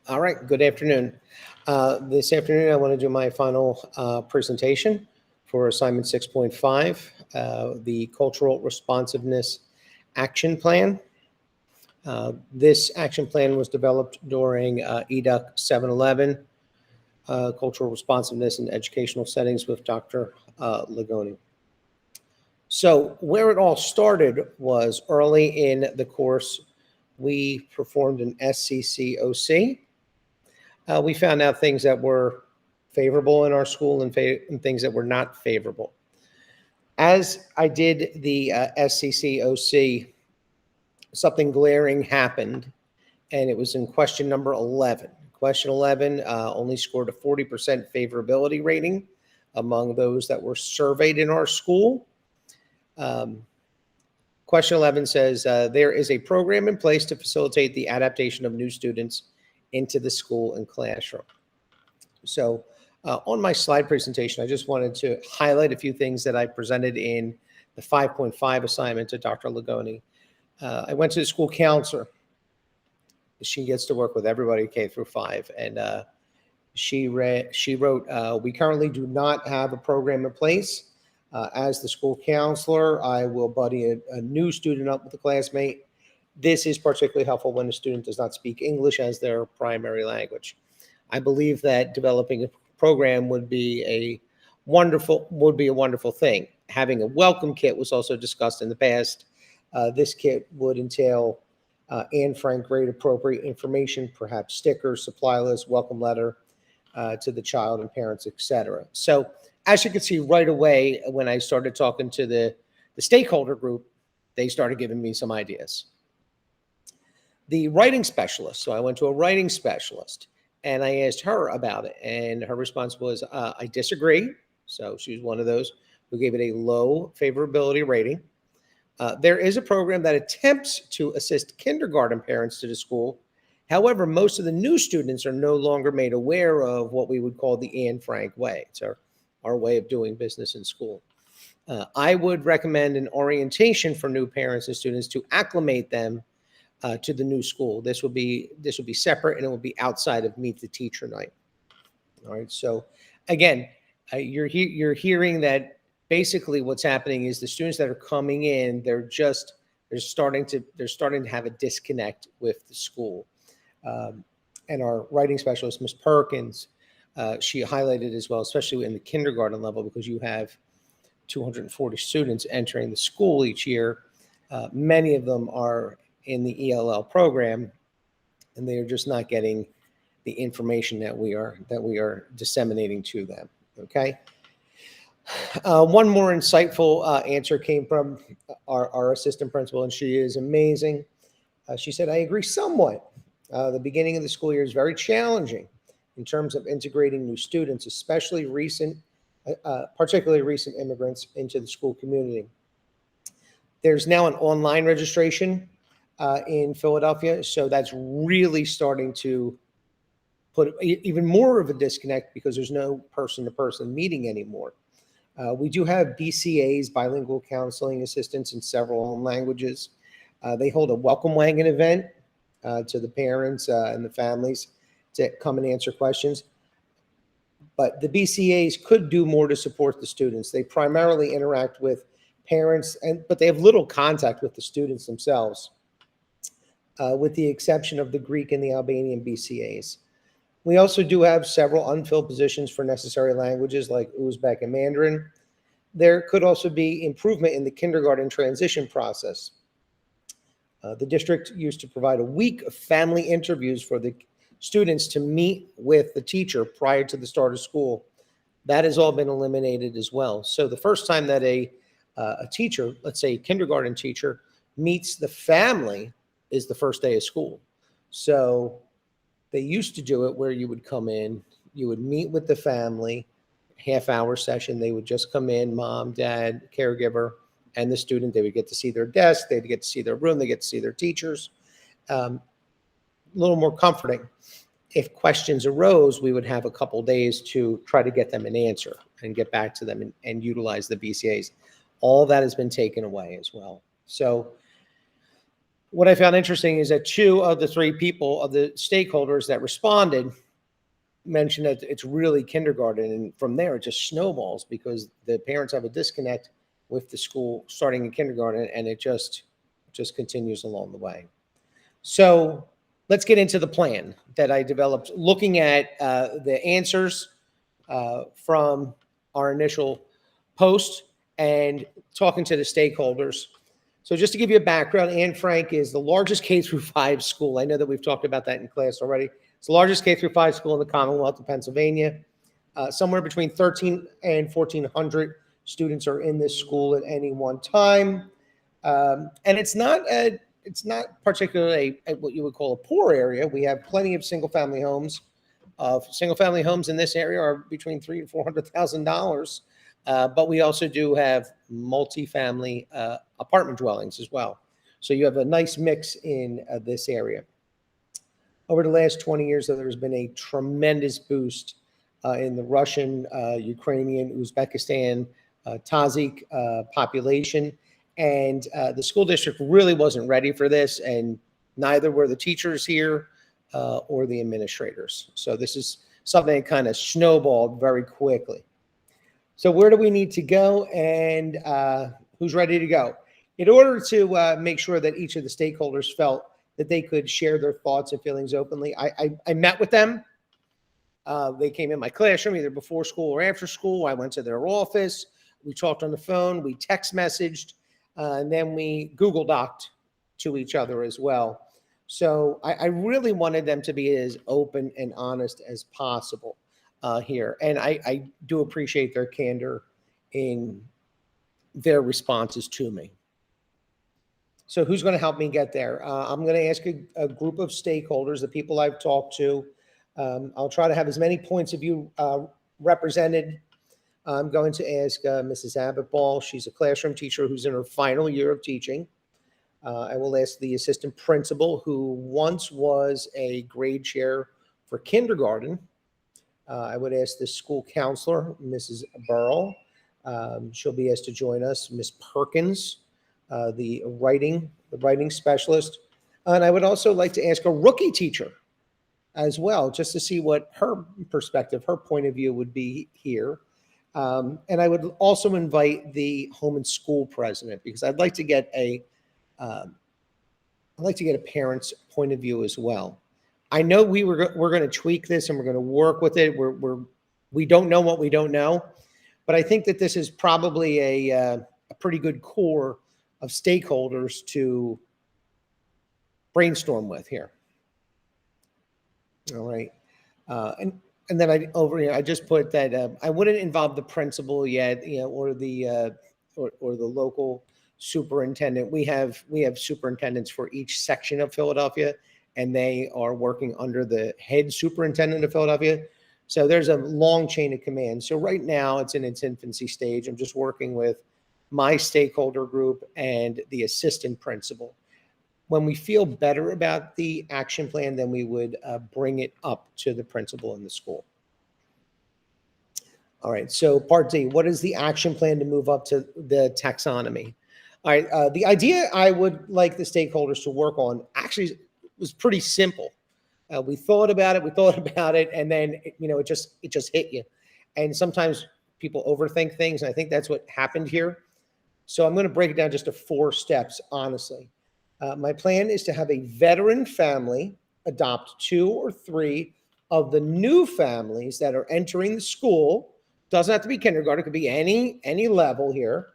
All right, good afternoon. This afternoon, I want to do my final presentation for assignment 6.5, the Cultural Responsiveness Action Plan. This action plan was developed during EDUC 711, Cultural Responsiveness in Educational Settings with Dr. Lagoni. So where it all started was early in the course, we performed an SCCOC. We found out things that were favorable in our school and things that were not favorable. As I did the SCCOC, something glaring happened, and it was in question number 11. Question 11 only scored a 40% favorability rating among those that were surveyed in our school. Question 11 says, there is a program in place to facilitate the adaptation of new students into the school and classroom. So on my slide presentation, I just wanted to highlight a few things that I presented in the 5.5 assignment to Dr. Lagoni. I went to the school counselor. She gets to work with everybody K through 5. And she wrote, we currently do not have a program in place. As the school counselor, I will buddy a new student up with a classmate. This is particularly helpful when a student does not speak English as their primary language. I believe that developing a program would be a wonderful thing. Having a welcome kit was also discussed in the past. This kit would entail Anne Frank grade appropriate information, perhaps stickers, supply list, welcome letter to the child and parents, etc. So as you can see right away, when I started talking to the stakeholder group, they started giving me some ideas. The writing specialist, so I went to a writing specialist and I asked her about it, and her response was, I disagree. So she was one of those who gave it a low favorability rating. There is a program that attempts to assist kindergarten parents to the school. However, most of the new students are no longer made aware of what we would call the Anne Frank way. It's our way of doing business in school. I would recommend an orientation for new parents and students to acclimate them to the new school. This will be separate, and it will be outside of Meet the Teacher night. All right. So again, you're hearing that basically what's happening is the students that are coming in, they're starting to have a disconnect with the school. And our writing specialist, Ms. Perkins, she highlighted as well, especially in the kindergarten level, because you have 240 students entering the school each year. Many of them are in the ELL program, and they are just not getting the information that we are disseminating to them. Okay. One more insightful answer came from our assistant principal, and she is amazing. She said, I agree somewhat. The beginning of the school year is very challenging in terms of integrating new students, especially particularly recent immigrants into the school community. There's now an online registration in Philadelphia, so that's really starting to put even more of a disconnect because there's no person-to-person meeting anymore. We do have BCAs, bilingual counseling assistants, in several home languages. They hold a welcome wagon event to the parents and the families to come and answer questions. But the BCAs could do more to support the students. They primarily interact with parents, but they have little contact with the students themselves, with the exception of the Greek and the Albanian BCAs. We also do have several unfilled positions for necessary languages like Uzbek and Mandarin. There could also be improvement in the kindergarten transition process. The district used to provide a week of family interviews for the students to meet with the teacher prior to the start of school. That has all been eliminated as well. So the first time that a teacher, let's say a kindergarten teacher, meets the family is the first day of school. So they used to do it where you would come in, you would meet with the family, half-hour session. They would just come in, mom, dad, caregiver, and the student. They would get to see their desk, they'd get to see their room, they get to see their teachers. A little more comforting. If questions arose, we would have a couple days to try to get them an answer and get back to them and utilize the BCAs. All that has been taken away as well. So What I found interesting is that two of the three people of the stakeholders that responded mentioned that it's really kindergarten, and from there it just snowballs because the parents have a disconnect with the school starting in kindergarten, and it just continues along the way. So let's get into the plan that I developed, looking at the answers from our initial post and talking to the stakeholders. So just to give you a background, Anne Frank is the largest K through 5 school. I know that we've talked about that in class already. It's the largest K through 5 school in the Commonwealth of Pennsylvania. Somewhere between 13 and 1,400 students are in this school at any one time. And it's not particularly what you would call a poor area. We have plenty of single-family homes. Single-family homes in this area are between $300,000 to $400,000. But we also do have multifamily apartment dwellings as well. So you have a nice mix in this area. Over the last 20 years, though, there's been a tremendous boost in the Russian, Ukrainian, Uzbekistan, Tajik population. And the school district really wasn't ready for this, and neither were the teachers here or the administrators. So this is something that kind of snowballed very quickly. So where do we need to go, and who's ready to go? In order to make sure that each of the stakeholders felt that they could share their thoughts and feelings openly, I met with them. They came in my classroom either before school or after school. I went to their office. We talked on the phone. We text messaged, and then we Google Doc'd to each other as well. So I really wanted them to be as open and honest as possible here. And I do appreciate their candor in their responses to me. So who's going to help me get there? I'm going to ask a group of stakeholders, the people I've talked to. I'll try to have as many points of view represented. I'm going to ask Mrs. Abbott-Ball. She's a classroom teacher who's in her final year of teaching. I will ask the assistant principal, who once was a grade chair for kindergarten. I would ask the school counselor, Mrs. Burrell. She'll be asked to join us. Miss Perkins, the writing specialist. And I would also like to ask a rookie teacher as well, just to see what her perspective, her point of view would be here. And I would also invite the home and school president, because I'd like to get a parent's point of view as well. I know we're going to tweak this and we're going to work with it. We don't know what we don't know, but I think that this is probably a pretty good core of stakeholders to brainstorm with here. All right. And then I just put that I wouldn't involve the principal yet, or the local superintendent. We have superintendents for each section of Philadelphia, and they are working under the head superintendent of Philadelphia. So there's a long chain of command. So right now it's in its infancy stage. I'm just working with my stakeholder group and the assistant principal. When we feel better about the action plan, then we would bring it up to the principal in the school. All right, so part D, what is the action plan to move up to the taxonomy? All right, the idea I would like the stakeholders to work on actually was pretty simple. We thought about it, and then it just hit you. And sometimes people overthink things, and I think that's what happened here. So I'm going to break it down just to 4 steps, honestly. My plan is to have a veteran family adopt 2 or 3 of the new families that are entering the school. Doesn't have to be kindergarten, it could be any level here,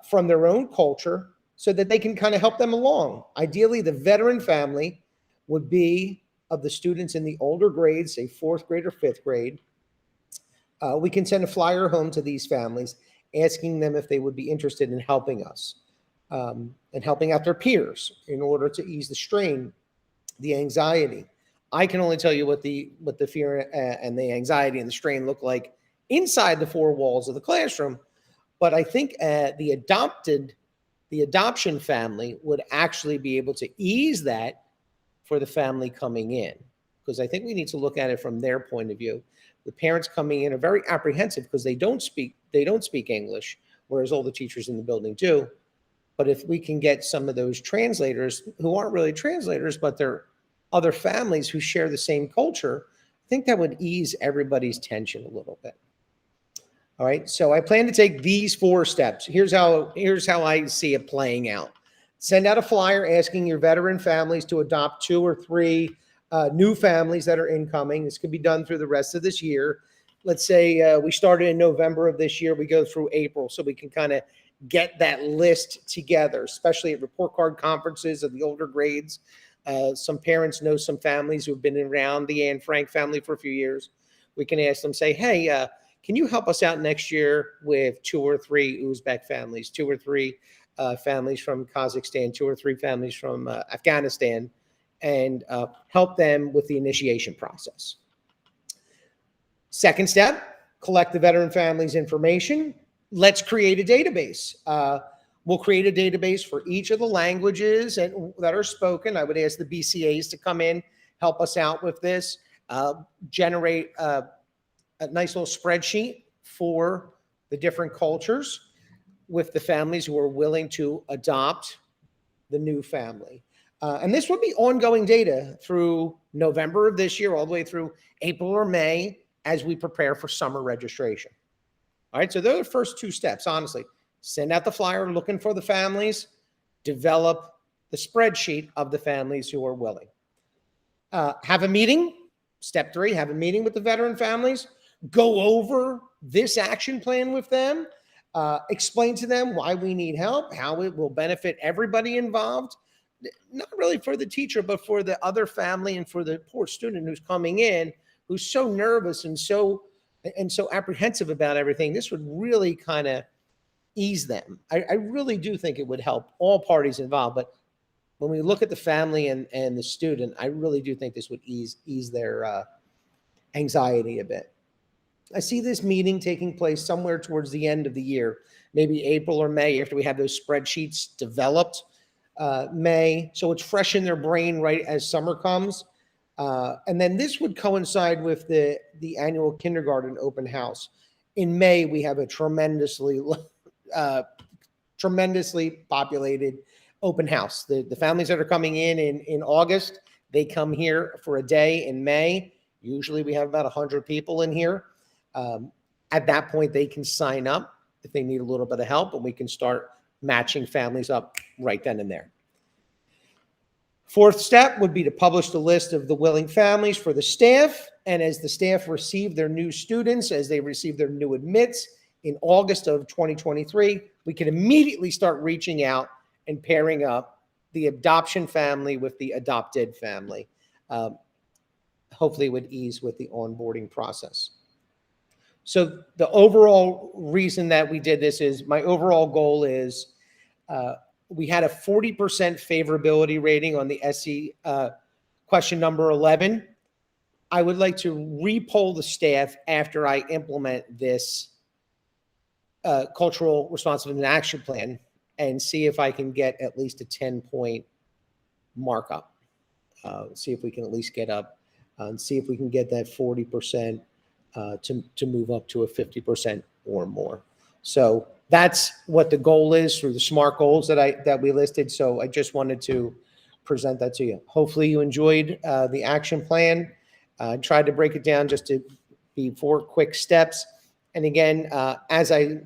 from their own culture, so that they can kind of help them along. Ideally, the veteran family would be of the students in the older grades, say 4th grade or 5th grade. We can send a flyer home to these families, asking them if they would be interested in helping us. And helping out their peers in order to ease the strain, the anxiety. I can only tell you what the fear and the anxiety and the strain look like inside the 4 walls of the classroom. But I think the adoption family would actually be able to ease that for the family coming in, because I think we need to look at it from their point of view. The parents coming in are very apprehensive because they don't speak English, whereas all the teachers in the building do. But if we can get some of those translators who aren't really translators, but they're other families who share the same culture, I think that would ease everybody's tension a little bit. All right, so I plan to take these 4 steps. Here's how I see it playing out. Send out a flyer asking your veteran families to adopt 2 or 3 new families that are incoming. This could be done through the rest of this year. Let's say we started in November of this year, we go through April, so we can kind of get that list together, especially at report card conferences of the older grades. Some parents know some families who have been around the Anne Frank family for a few years. We can ask them, say, hey, can you help us out next year with 2 or 3 Uzbek families, 2 or 3 families from Kazakhstan, 2 or 3 families from Afghanistan, and help them with the initiation process. Second step, collect the veteran family's information. Let's create a database. We'll create a database for each of the languages that are spoken. I would ask the BCAs to come in, help us out with this, generate a nice little spreadsheet for the different cultures with the families who are willing to adopt the new family. And this would be ongoing data through November of this year, all the way through April or May as we prepare for summer registration. All right, so they're the first 2 steps, honestly. Send out the flyer looking for the families, develop the spreadsheet of the families who are willing. Have a meeting. Step 3, have a meeting with the veteran families. Go over this action plan with them. Explain to them why we need help, how it will benefit everybody involved. Not really for the teacher, but for the other family and for the poor student who's coming in, who's so nervous and so apprehensive about everything. This would really kind of ease them. I really do think it would help all parties involved. But when we look at the family and the student, I really do think this would ease their anxiety a bit. I see this meeting taking place somewhere towards the end of the year, maybe April or May, after we have those spreadsheets developed. May, so it's fresh in their brain right as summer comes. And then this would coincide with the annual kindergarten open house. In May, we have a tremendously populated open house. The families that are coming in August, they come here for a day in May. Usually we have about 100 people in here. At that point, they can sign up if they need a little bit of help, and we can start matching families up right then and there. 4th step would be to publish the list of the willing families for the staff. And as the staff receive their new students, as they receive their new admits in August of 2023, we can immediately start reaching out and pairing up the adoption family with the adopted family. Hopefully it would ease with the onboarding process. So the overall reason that we did this is, my overall goal is, we had a 40% favorability rating on the SE question number 11. I would like to re-poll the staff after I implement this cultural responsiveness action plan and see if I can get at least a 10-point markup. See if we can at least get up and see if we can get that 40% to move up to a 50% or more. So that's what the goal is through the SMART goals that we listed. So I just wanted to present that to you. Hopefully you enjoyed the action plan. Tried to break it down just to be 4 quick steps. And again, as I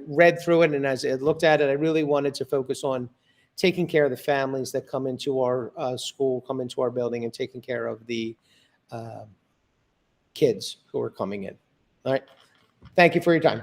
read through it and as I looked at it, I really wanted to focus on taking care of the families that come into our school, come into our building, and taking care of the kids who are coming in. All right. Thank you for your time.